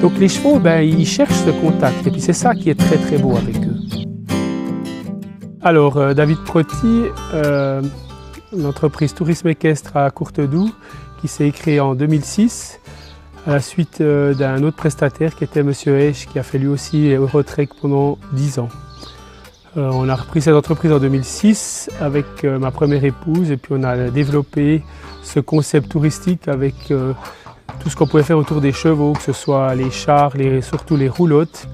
Donc les chevaux, ils cherchent ce contact et puis c'est ça qui est très très beau avec eux. Alors David Proty, l'entreprise Tourisme équestre à Courtedoux qui s'est créée en 2006 à la suite d'un autre prestataire qui était M. Hesch qui a fait lui aussi Eurotrek pendant 10 ans. On a repris cette entreprise en 2006 avec ma première épouse et puis on a développé ce concept touristique avec tout ce qu'on pouvait faire autour des chevaux, que ce soit les chars, surtout les roulottes.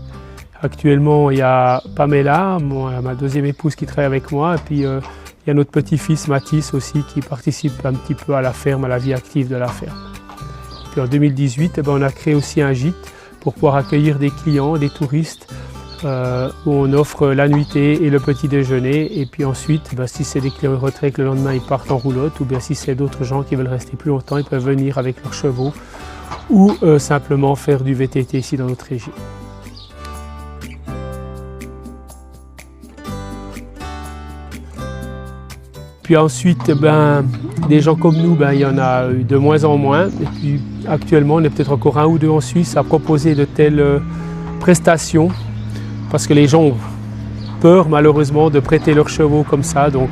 Actuellement, il y a Pamela, ma deuxième épouse qui travaille avec moi, et puis il y a notre petit-fils Mathis aussi qui participe un petit peu à la ferme, à la vie active de la ferme. Puis en 2018, on a créé aussi un gîte pour pouvoir accueillir des clients, des touristes, où on offre la nuitée et le petit déjeuner. Et puis ensuite, si c'est des clients Eurotrek, le lendemain ils partent en roulotte, ou bien si c'est d'autres gens qui veulent rester plus longtemps, ils peuvent venir avec leurs chevaux ou simplement faire du VTT ici dans notre région. Puis ensuite, des gens comme nous, il y en a eu de moins en moins. Et puis actuellement, on est peut-être encore un ou deux en Suisse à proposer de telles prestations parce que les gens ont peur malheureusement de prêter leurs chevaux comme ça. Donc,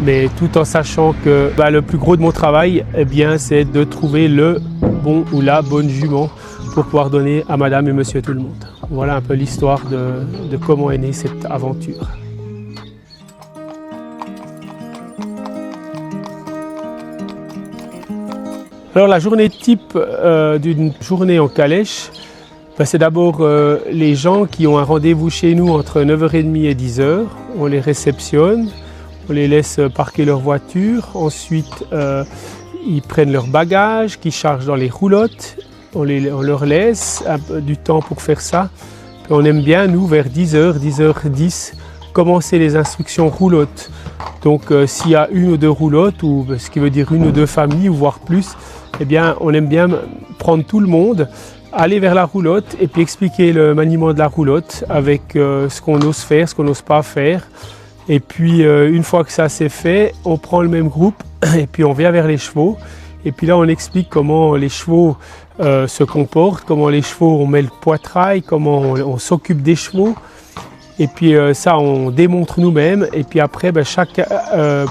mais tout en sachant que le plus gros de mon travail, c'est de trouver le bon ou la bonne jument pour pouvoir donner à madame et monsieur tout le monde. Voilà un peu l'histoire de comment est née cette aventure. Alors la journée type d'une journée en calèche, c'est d'abord les gens qui ont un rendez-vous chez nous entre 9h30 et 10h. On les réceptionne, on les laisse parquer leur voiture. Ensuite, ils prennent leurs bagages, qu'ils chargent dans les roulottes. On leur laisse un peu du temps pour faire ça. Puis on aime bien, nous, vers 10h, 10h10, commencer les instructions roulottes. Donc s'il y a une ou deux roulottes, ou ce qui veut dire une ou deux familles, ou voire plus, on aime bien prendre tout le monde, aller vers la roulotte et puis expliquer le maniement de la roulotte avec ce qu'on ose faire, ce qu'on n'ose pas faire. Et puis une fois que ça c'est fait, on prend le même groupe et puis on vient vers les chevaux. Et puis là on explique comment les chevaux se comportent, comment les chevaux, on met le poitrail, comment on s'occupe des chevaux. Et puis ça, on démontre nous-mêmes. Et puis après, chaque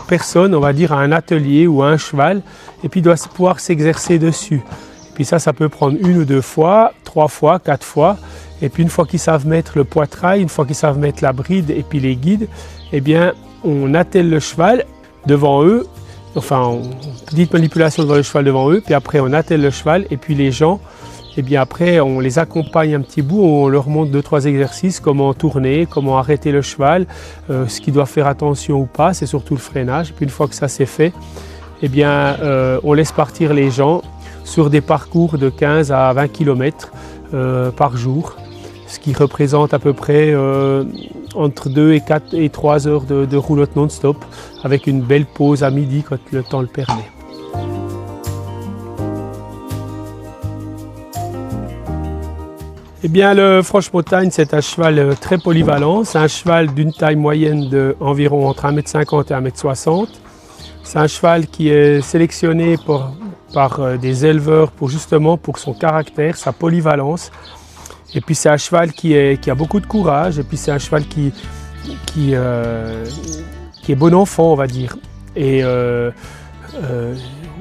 personne, on va dire, a un atelier ou un cheval. Et puis doit pouvoir s'exercer dessus. Et puis ça peut prendre 1 ou 2 fois, 3 fois, 4 fois. Et puis une fois qu'ils savent mettre le poitrail, une fois qu'ils savent mettre la bride et puis les guides, on attelle le cheval devant eux. Enfin, petite manipulation devant le cheval devant eux. Puis après, on attelle le cheval. Et puis les gens, après, on les accompagne un petit bout, on leur montre 2-3 exercices, comment tourner, comment arrêter le cheval, ce qu'il doit faire attention ou pas, c'est surtout le freinage. Et puis une fois que ça c'est fait, on laisse partir les gens sur des parcours de 15 à 20 km par jour, ce qui représente à peu près entre 2 et 4 et 3 heures de roulotte non-stop, avec une belle pause à midi quand le temps le permet. Le Franche-Montagne, c'est un cheval très polyvalent. C'est un cheval d'une taille moyenne d'environ entre 1,50 m et 1,60 m. C'est un cheval qui est sélectionné par des éleveurs pour son caractère, sa polyvalence. Et puis c'est un cheval qui a beaucoup de courage. Et puis c'est un cheval qui est bon enfant, on va dire. Et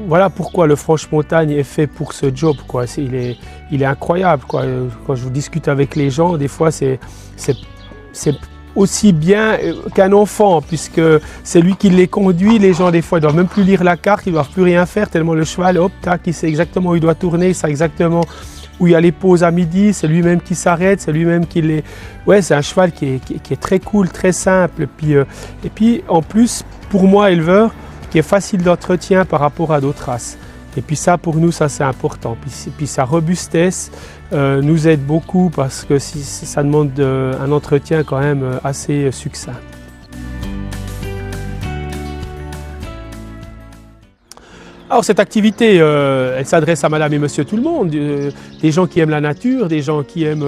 voilà pourquoi le Franche-Montagne est fait pour ce job, quoi. Il est incroyable, quoi. Quand je discute avec les gens, des fois c'est aussi bien qu'un enfant, puisque c'est lui qui les conduit. Les gens, des fois, ils ne doivent même plus lire la carte, ils ne doivent plus rien faire, tellement le cheval, hop, tac, il sait exactement où il doit tourner, il sait exactement où il y a les pauses à midi, c'est lui-même qui s'arrête, c'est lui-même qui les... Ouais, c'est un cheval qui est très cool, très simple. Et puis, en plus, pour moi, éleveur, qui est facile d'entretien par rapport à d'autres races. Et puis ça, pour nous, ça c'est important. Puis sa robustesse nous aide beaucoup parce que ça demande un entretien quand même assez succinct. Alors cette activité, elle s'adresse à madame et monsieur tout le monde, des gens qui aiment la nature, des gens qui aiment,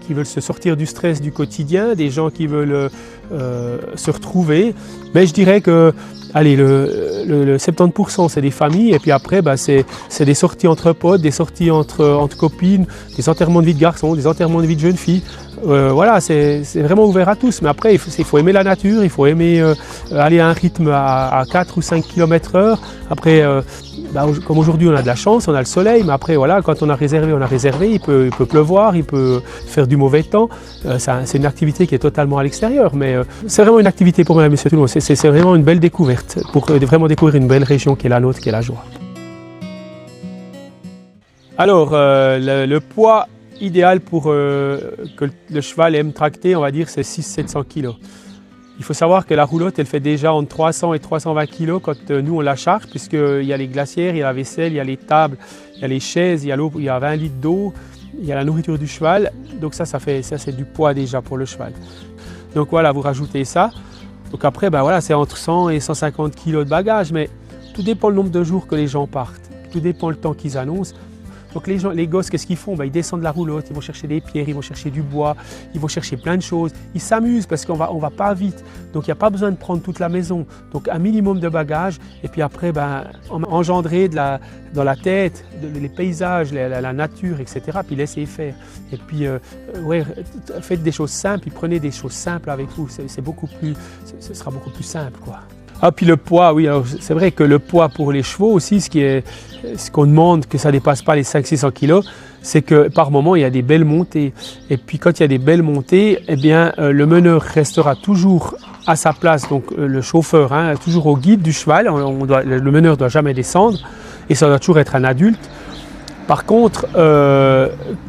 qui veulent se sortir du stress du quotidien, des gens qui veulent se retrouver. Mais je dirais que allez, le 70% c'est des familles et puis après c'est des sorties entre potes, des sorties entre copines, des enterrements de vie de garçons, des enterrements de vie de jeunes filles. Voilà, c'est vraiment ouvert à tous. Mais après, il faut aimer la nature, il faut aimer aller à un rythme à 4 ou 5 km/h. Après, comme aujourd'hui on a de la chance, on a le soleil, mais après voilà, quand on a réservé, il peut pleuvoir, il peut faire du mauvais temps. C'est une activité qui est totalement à l'extérieur, mais c'est vraiment une activité pour Mesdames et Messieurs tout le monde. C'est vraiment une belle découverte, pour vraiment découvrir une belle région qui est la nôtre, qui est la Joie. Alors, le poids idéal pour que le cheval aime tracter, on va dire, c'est 600-700 kg. Il faut savoir que la roulotte, elle fait déjà entre 300 et 320 kg quand nous on la charge, puisqu'il y a les glacières, il y a la vaisselle, il y a les tables, il y a les chaises, il y a l'eau, il y a 20 litres d'eau, il y a la nourriture du cheval. Donc ça c'est du poids déjà pour le cheval. Donc voilà, vous rajoutez ça. Donc après, voilà, c'est entre 100 et 150 kg de bagages, mais tout dépend le nombre de jours que les gens partent. Tout dépend le temps qu'ils annoncent. Donc les gosses, qu'est-ce qu'ils font? Ils descendent la roulotte, ils vont chercher des pierres, ils vont chercher du bois, ils vont chercher plein de choses. Ils s'amusent parce qu'on va pas vite. Donc il n'y a pas besoin de prendre toute la maison. Donc un minimum de bagages. Et puis après, engendrer dans la tête les paysages, la nature, etc. Puis laissez faire. Et puis faites des choses simples, puis prenez des choses simples avec vous. Ce sera beaucoup plus simple, quoi. Ah, puis le poids, oui, c'est vrai que le poids pour les chevaux aussi, ce qu'on demande que ça ne dépasse pas les 500-600 kg, c'est que par moment il y a des belles montées. Et puis quand il y a des belles montées, eh bien le meneur restera toujours à sa place, donc le chauffeur, toujours au guide du cheval. Le meneur ne doit jamais descendre et ça doit toujours être un adulte. Par contre,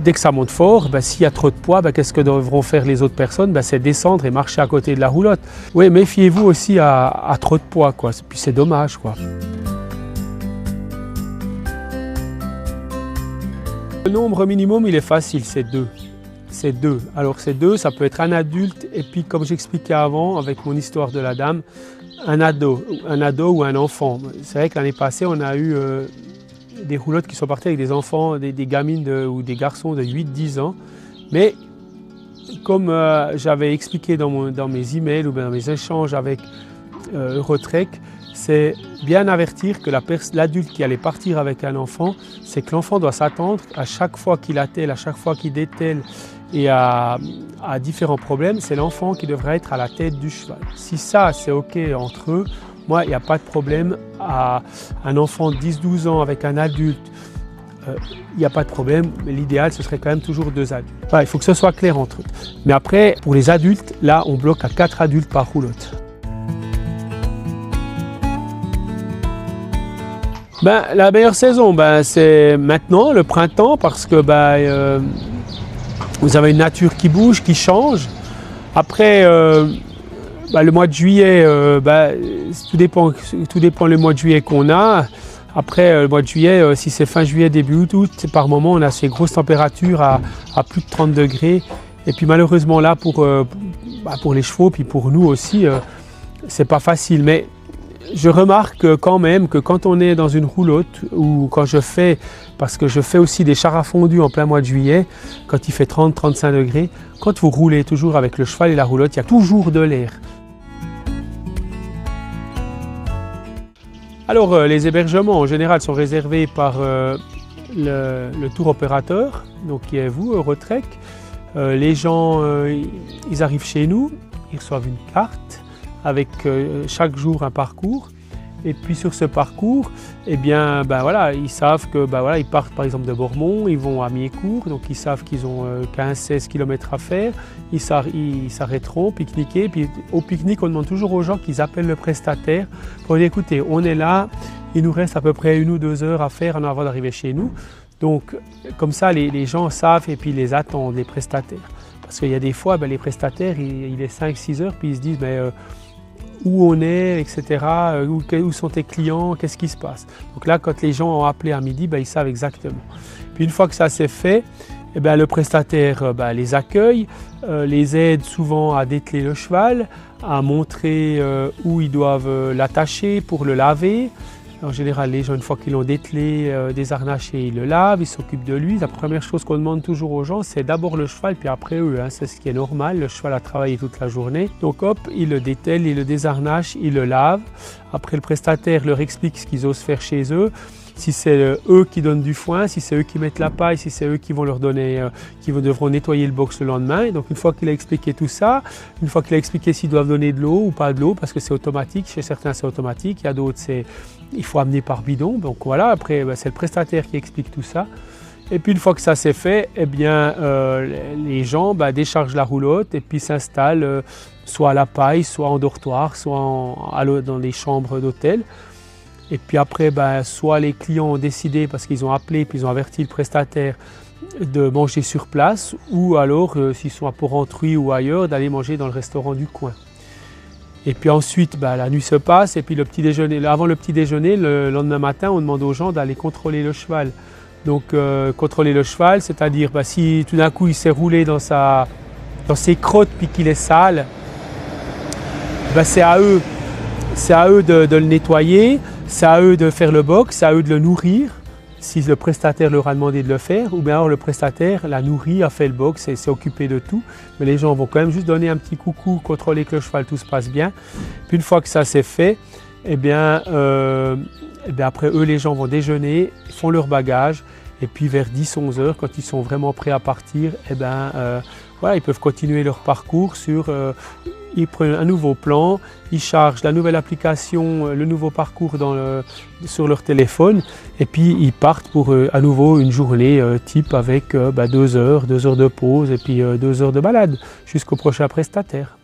dès que ça monte fort, s'il y a trop de poids, qu'est-ce que devront faire les autres personnes? C'est descendre et marcher à côté de la roulotte. Oui, méfiez-vous aussi à trop de poids, quoi. Puis c'est dommage, quoi. Le nombre minimum, il est facile, c'est 2. C'est 2. Alors c'est 2, ça peut être un adulte et puis comme j'expliquais avant avec mon histoire de la dame, un ado ou un enfant. C'est vrai que l'année passée, on a eu des roulottes qui sont parties avec des enfants, des gamines ou des garçons de 8-10 ans. Mais comme j'avais expliqué dans mes emails ou dans mes échanges avec Eurotrek, c'est bien avertir que l'adulte qui allait partir avec un enfant, c'est que l'enfant doit s'attendre à chaque fois qu'il attelle, à chaque fois qu'il dételle et à différents problèmes, c'est l'enfant qui devrait être à la tête du cheval. Si ça c'est ok entre eux, moi, il n'y a pas de problème à un enfant de 10-12 ans avec un adulte, il n'y a pas de problème, mais l'idéal, ce serait quand même toujours 2 adultes. Voilà, il faut que ce soit clair entre eux. Mais après, pour les adultes, là, on bloque à 4 adultes par roulotte. La meilleure saison, c'est maintenant, le printemps, parce que vous avez une nature qui bouge, qui change. Après, le mois de juillet, tout dépend le mois de juillet qu'on a. Après, le mois de juillet, si c'est fin juillet, début août, par moment, on a ces grosses températures à plus de 30 degrés. Et puis malheureusement là, pour les chevaux, puis pour nous aussi, c'est pas facile. Mais je remarque quand même que quand on est dans une roulotte, ou quand parce que je fais aussi des chars à fondu en plein mois de juillet, quand il fait 30-35 degrés, quand vous roulez toujours avec le cheval et la roulotte, il y a toujours de l'air. Alors, les hébergements en général sont réservés par le tour opérateur, donc qui est vous, Eurotrek. Les gens, ils arrivent chez nous, ils reçoivent une carte avec chaque jour un parcours. Et puis sur ce parcours, eh bien, ils savent que ils partent par exemple de Bormont, ils vont à Miécourt, donc ils savent qu'ils ont 15-16 km à faire, ils s'arrêteront, pique-niquer. Puis au pique-nique, on demande toujours aux gens qu'ils appellent le prestataire pour dire écoutez, on est là, il nous reste à peu près 1 ou 2 heures à faire avant d'arriver chez nous. Donc comme ça, les gens savent et puis ils les attendent, les prestataires. Parce qu'il y a des fois, les prestataires, il est 5-6 heures, puis ils se disent où on est, etc., où sont tes clients, qu'est-ce qui se passe. Donc là, quand les gens ont appelé à midi, ils savent exactement. Puis une fois que ça s'est fait, le prestataire les accueille, les aide souvent à dételer le cheval, à montrer où ils doivent l'attacher pour le laver. En général, les gens, une fois qu'ils l'ont dételé, désharnaché, ils le lavent, ils s'occupent de lui. La première chose qu'on demande toujours aux gens, c'est d'abord le cheval, puis après eux. Hein. C'est ce qui est normal. Le cheval a travaillé toute la journée. Donc hop, ils le détellent, ils le désharnachent, ils le lavent. Après, le prestataire leur explique ce qu'ils osent faire chez eux. Si c'est eux qui donnent du foin, si c'est eux qui mettent la paille, si c'est eux qui vont leur donner, devront nettoyer le box le lendemain. Et donc une fois qu'il a expliqué tout ça, une fois qu'il a expliqué s'ils doivent donner de l'eau ou pas de l'eau, parce que c'est automatique, chez certains c'est automatique, il y a d'autres il faut amener par bidon. Donc voilà, après c'est le prestataire qui explique tout ça. Et puis une fois que ça c'est fait, eh bien, les gens déchargent la roulotte et puis s'installent soit à la paille, soit en dortoir, soit dans les chambres d'hôtel. Et puis après, soit les clients ont décidé, parce qu'ils ont appelé, puis ils ont averti le prestataire de manger sur place, ou alors, s'ils sont à Porrentruy ou ailleurs, d'aller manger dans le restaurant du coin. Et puis ensuite, la nuit se passe, et puis avant le petit déjeuner, le lendemain matin, on demande aux gens d'aller contrôler le cheval. Donc contrôler le cheval, c'est-à-dire si tout d'un coup il s'est roulé dans ses crottes puis qu'il est sale, c'est à eux de le nettoyer. C'est à eux de faire le box, c'est à eux de le nourrir, si le prestataire leur a demandé de le faire, ou bien alors le prestataire l'a nourri, a fait le box et s'est occupé de tout. Mais les gens vont quand même juste donner un petit coucou, contrôler que le cheval, tout se passe bien. Puis une fois que ça c'est fait, après eux, les gens vont déjeuner, font leur bagage, et puis vers 10-11 heures, quand ils sont vraiment prêts à partir, ils peuvent continuer leur parcours ils prennent un nouveau plan, ils chargent la nouvelle application, le nouveau parcours sur leur téléphone et puis ils partent pour à nouveau une journée type avec 2 heures de pause et puis 2 heures de balade jusqu'au prochain prestataire.